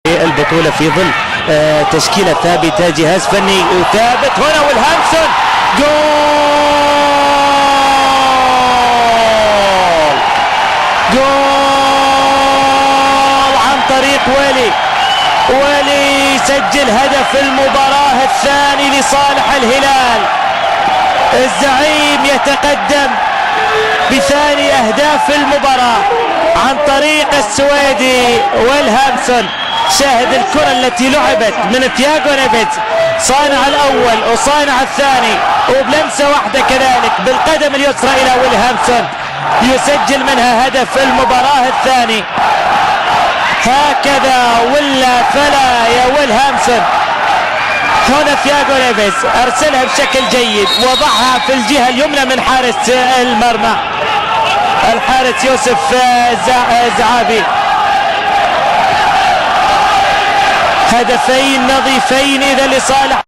البطولة في ظل تشكيلة ثابتة، جهاز فني ثابت. هنا والهامسون جول عن طريق ولي سجل هدف المباراة الثاني لصالح الهلال. الزعيم يتقدم بثاني أهداف المباراة عن طريق السويدي والهامسون. شاهد الكرة التي لعبت من تياغو نيفيز، صانع الأول وصانع الثاني، وبلمسة واحدة كذلك بالقدم اليسرى إلى والهامسون يسجل منها هدف المباراة الثاني. هكذا ولا فلا يا والهامسون. هنا تياغو نيفيز أرسلها بشكل جيد، وضعها في الجهة اليمنى من حارس المرمى الحارس يوسف زعابي. هدفين نظيفين إذا لصالح